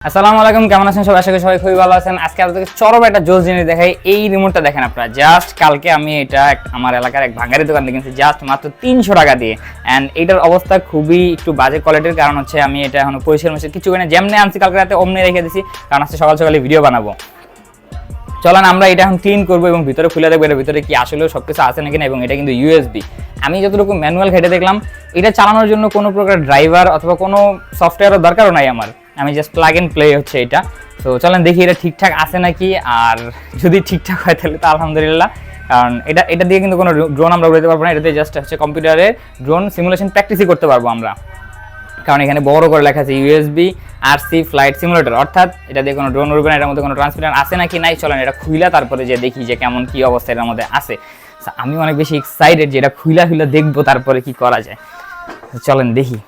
আসসালামু আলাইকুম, কেমন আছেন সবাই? আশা করি সবাই খুবই ভালো আছেন। আজকে আপনাদেরকে চরম একটা জোস জিনিস দেখাই। এই রিমোটটা দেখেন আপনারা, জাস্ট কালকে আমি এটা আমার এলাকার এক ভাঙারি দোকান থেকে কিনছি জাস্ট মাত্র 300 টাকা দিয়ে। অ্যান্ড এটার অবস্থা খুবই একটু বাজে কোয়ালিটির, কারণ হচ্ছে আমি এটা এখন পরিষ্কার মরিষ্কার কিছু করে যেমনি আনছি কালকে রাতে অমনি রেখে দিছি, কারণ আজকে সকাল সকালে ভিডিও বানাবো। চলেন আমরা এটা এখন ক্লিন করবো এবং ভিতরে খুলে দেখবো এর ভিতরে কি আসলেও সব কিছু আছে নাকি না। এবং এটা কিন্তু ইউএসবি। আমি যতটুকু ম্যানুয়াল ঘেটে দেখলাম, এটা চালানোর জন্য কোনো প্রকার ড্রাইভার অথবা কোনো সফটওয়্যারের দরকারও নাই আমার। আমি জাস্ট প্লাগ এন্ড প্লে হচ্ছে এটা। তো চলেন দেখি এটা ঠিকঠাক আছে নাকি, আর যদি ঠিকঠাক হয় তাহলে তো আলহামদুলিল্লাহ। কারণ এটা দিয়ে কিন্তু কোনো ড্রোন আমরা উড়াতে পারবো না, এটাতে জাস্ট হচ্ছে কম্পিউটারে ড্রোন সিমুলেশন প্র্যাকটিসই করতে পারবো আমরা। কারণ এখানে বড় করে লেখা আছে ইউএসবি আরসি ফ্লাইট সিমুলেটর, অর্থাৎ এটা দিয়ে কোনো ড্রোন উড়বে না। এটার মধ্যে কোনো ট্রান্সমিটার আছে নাকি নাই, চলেন এটা খুইলা তারপরে যে দেখি যে কেমন কি অবস্থা এটার মধ্যে আছে। আমি অনেক বেশি এক্সাইটেড যে এটা খুইলা দেখবো তারপরে কি করা যায়। চলেন দেখি।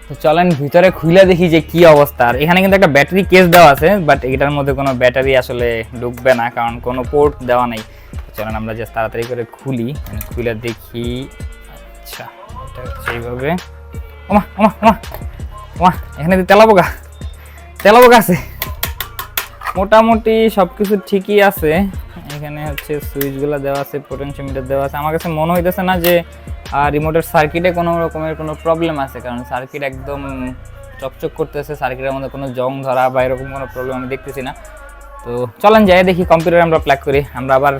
তো চলেন ভিতরে খুলে দেখি যে কি অবস্থা। আর এখানে কিন্তু একটা ব্যাটারি কেস দেওয়া আছে, বাট এটার মধ্যে কোনো ব্যাটারি আসলে ঢুকবে না, কারণ কোনো পোর্ট দেওয়া নেই। চলেন আমরা জাস্ট তাড়াতাড়ি করে খুলি, খুলে দেখি। আচ্ছা, এটা হচ্ছে এইভাবে। ওমা ওমা ওমা ওমা, এখানে তেলাপোকা আছে। মোটামুটি সব কিছু ঠিকই আছে। এখানে হচ্ছে সুইচগুলো দেওয়া আছে, পোটেনশিওমিটার দেওয়া আছে। আমার কাছে মনে হইতেছে না যে রিমোটের সার্কিটে কোনো রকমের কোনো প্রবলেম আছে, কারণ সার্কিট একদম চকচক করতেছে। সার্কিটের মধ্যে কোনো জং ধরা বা এরকম কোনো প্রবলেম আমি দেখতেছি না। তো চলেন যাই দেখি, কম্পিউটারে আমরা প্লাগ করি, আমরা আবার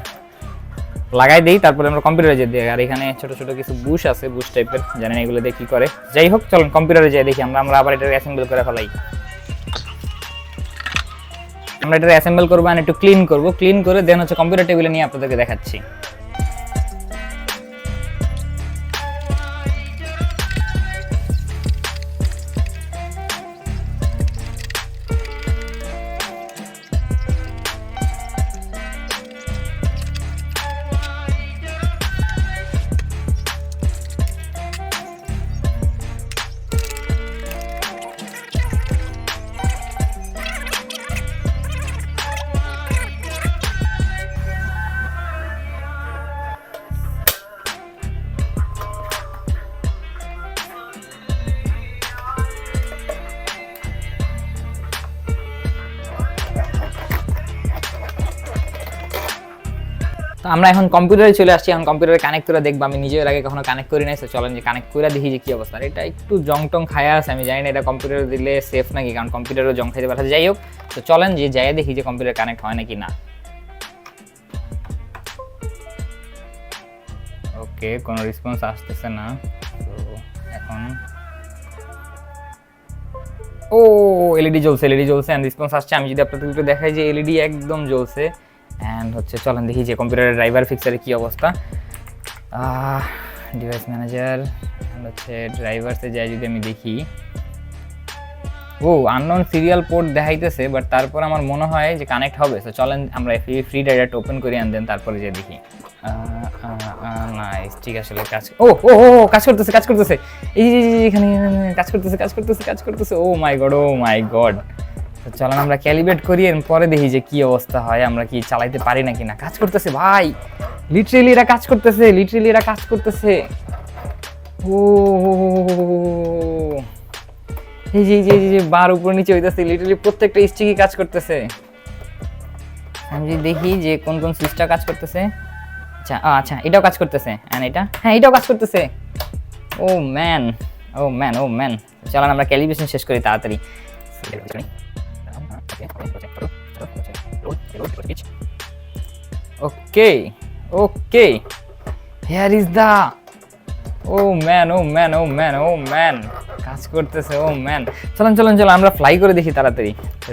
লাগাই দিই, তারপরে আমরা কম্পিউটারে যেয়ে দিই। আর এখানে ছোট ছোট কিছু বুশ আছে, বুশ টাইপের, জানেন এগুলো দিয়ে কী করে। যাই হোক চলেন কম্পিউটারে যেয়ে দেখি, আমরা আবার এটা অ্যাসেম্বল করে ফেলাই। আমরা এটা অ্যাসেম্বল করবো আর একটু ক্লিন করবো, ক্লিন করে দেন হচ্ছে কম্পিউটার টেবিলে নিয়ে আপনাদেরকে দেখাচ্ছি। তো আমরা এখন কম্পিউটারে চলে আসছি, এখন কম্পিউটারে কানেক্ট করে দেখবো। আমি নিজের আগে কখনো কানেক্ট করি নাই, তো চলেন যে কানেক্ট করে দেখি যে কি অবস্থা। এটা একটু জং টং খায়া আছে, আমি জানি না এটা কম্পিউটারে দিলে সেফ নাকি, কারণ কম্পিউটারও জং খাইতে পারে। যাই হোক, তো চলেন যে যাই দেখি যে কম্পিউটার কানেক্ট হয় নাকি না। ওকে, কোনো রেসপন্স আসতেছে না। তো এখন ও এলইডি জ্বলছে, এন্ড রেসপন্স আসছে। আমি যদি আপনাদের একটু দেখাই যে এলইডি একদম জ্বলছে। অ্যান্ড হচ্ছে চলেন দেখি যে কম্পিউটারের ড্রাইভার ফিক্সারের কী অবস্থা। ডিভাইস ম্যানেজার হচ্ছে ড্রাইভার্সে যাই যদি আমি দেখি, ও আননোন সিরিয়াল পোর্ট দেখাইতেছে, বাট তারপর আমার মনে হয় যে কানেক্ট হবে। তো চলেন আমরা ফ্রি ডাইরেক্ট ওপেন করি অ্যান্ড দেন তারপরে যে দেখি। নাইস, ঠিক আসলে কাজ ও ও ও কাজ করতেছে এই এখানে কাজ করতেছে। ও মাই গড। তো চলেন আমরা ক্যালিব্রেট করি, এর পরে দেখি যে কি অবস্থা হয়, আমরা কি চালাইতে পারি নাকি না। কাজ করতেছে ভাই, লিটারেলি এরা কাজ করতেছে। ও এই যে বার উপর নিচে হইতেছে, লিটারেলি প্রত্যেকটা স্টিকই কাজ করতেছে। আমি যদি দেখি যে কোন কোন সুইচটা কাজ করতেছে। আচ্ছা এটাও কাজ করতেছে, এন্ড এটা, হ্যাঁ এটাও কাজ করতেছে। Oh man. চলেন আমরা ক্যালিব্রেশন শেষ করি তাড়াতাড়ি। Okay here is the, oh man কাজ করতেছে। ও ম্যান, চলেন আমরা ফ্লাই করে দেখি তাড়াতাড়ি।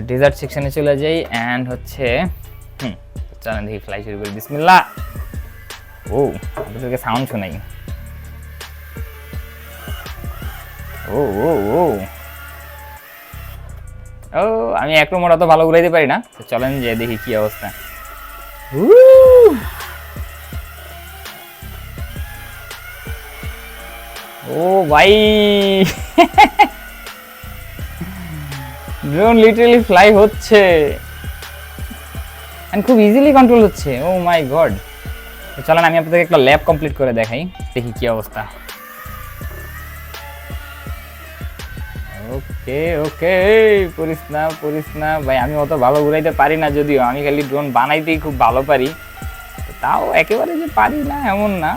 ডেজার্ট সেকশনে চলে যাই অ্যান্ড হচ্ছে চলেন দেখি ফ্লাই শুরু করি। বিসমিল্লাহ। ও আপনাদেরকে সাউন্ড শোনাই। ও আমি এক মোড অত ভালো উড়াইতে পারি না। চলেন যে দেখি কি অবস্থা। ও ভাই, ড্রোন লিটারালি ফ্লাই হচ্ছে এন্ড খুব ইজিলি কন্ট্রোল হচ্ছে। ও মাই গড। চলেন আমি আপনাদেরকে একটা ল্যাব কমপ্লিট করে দেখাই, দেখি কি অবস্থা। ওকে ওকে, পড়িস না ভাই, আমি অত ভালো ঘুরাইতে পারি না, যদিও আমি খালি ড্রোন বানাইতেই খুব ভালো পারি, তাও একেবারে যে পারি না এমন না,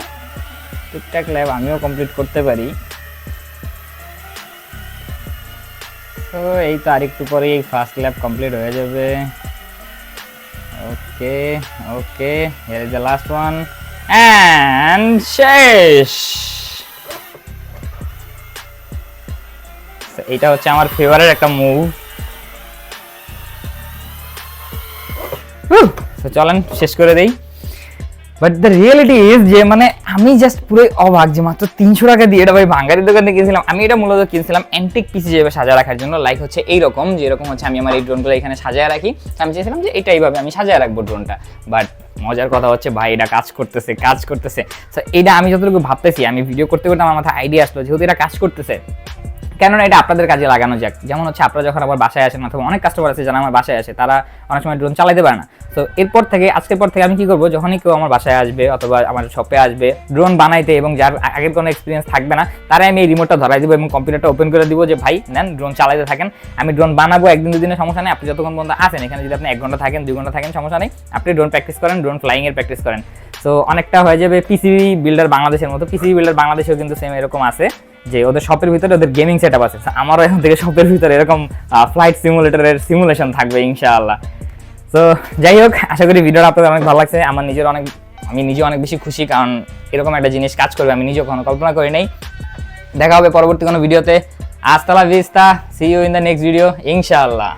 ঠিকঠাক ল্যাব আমিও কমপ্লিট করতে পারি। তো এই তো আরেকটু পরে এই ফার্স্ট ল্যাব কমপ্লিট হয়ে যাবে। Okay okay, here is the last one and শেষ। এটা হচ্ছে আমার ফেভারিট একটা মুভ। তো চলেন শেষ করে দেই। বাট দ্য রিয়েলিটি ইজ যে মানে আমি জাস্ট পুরো অবাক যে মাত্র 300 টাকা দিয়ে এটা ভাই ভাঙ্গারি দোকানে কিনছিলাম। আমি এটা মূলত কিনছিলাম অ্যান্টিক পিসি যেভাবে সাজায় রাখার জন্য, লাইক হচ্ছে এইরকম, যেরকম হচ্ছে আমি আমার এই ড্রোনগুলো এখানে সাজায় রাখি। আমি চেয়েছিলাম যে এটা এইভাবে আমি সাজায় রাখবো ড্রোনটা। বাট মজার কথা হচ্ছে ভাই এটা কাজ করতেছে। সো এটা আমি যতটুকু ভাবতেছি, আমি ভিডিও করতে করতে আমার মাথায় আইডিয়া আসলো, যেহেতু এটা কাজ করতেছে, কেননা এটা আপনাদের কাজে লাগানো যাক। যেমন হচ্ছে আপনারা যখন আবার বাসায় আসেন, অথবা অনেক কাস্টমার আছে যারা আমার বাসায় আসে, তারা অনেক সময় ড্রোন চালাতে পারে না। তো আজকের পর থেকে আমি কি করবো, যখনই কেউ আমার বাসায় আসবে অথবা আমার শপে আসবে ড্রোন বানাইতে, এবং যার আগের কোনো এক্সপিরিয়েন্স থাকবে না, তারাই আমি এই রিমোটটা ধরাই দিব এবং কম্পিউটারটা ওপেন করে দিব যে ভাই নেন ড্রোন চালাতে থাকেন। আমি ড্রোন বানাবো একদিন দুদিনের সমস্যা নেই, আপনি যতক্ষণ পর্যন্ত আসেন এখানে, যদি আপনি 1 ঘন্টা থাকেন 2 ঘন্টা থাকেন সমস্যা নেই, আপনি ড্রোন প্র্যাকটিস করেন, ড্রোন ফ্লাইং এর প্র্যাকটিস করেন। সো অনেকটা হয়ে যাবে পিসিবি বিল্ডার বাংলাদেশের মতো। পিসিবি বিল্ডার বাংলাদেশেও কিন্তু সেম এরকম আছে যে ওদের শপের ভিতরে ওদের গেমিং সেটআপ আছে। আমারও এখন থেকে শপের ভিতরে এরকম ফ্লাইট সিমুলেটরের সিমুলেশন থাকবে ইনশাআল্লাহ। তো যাই হোক, আশা করি ভিডিওটা আপনাদের অনেক ভালো লাগছে। আমি নিজে অনেক বেশি খুশি, কারণ এরকম একটা জিনিস কাজ করবে আমি নিজেও কখনো কল্পনা করি নাই। দেখা হবে পরবর্তী কোনো ভিডিওতে। আস্তা লা ভিস্তা, see you in the next video ইনশাআল্লাহ।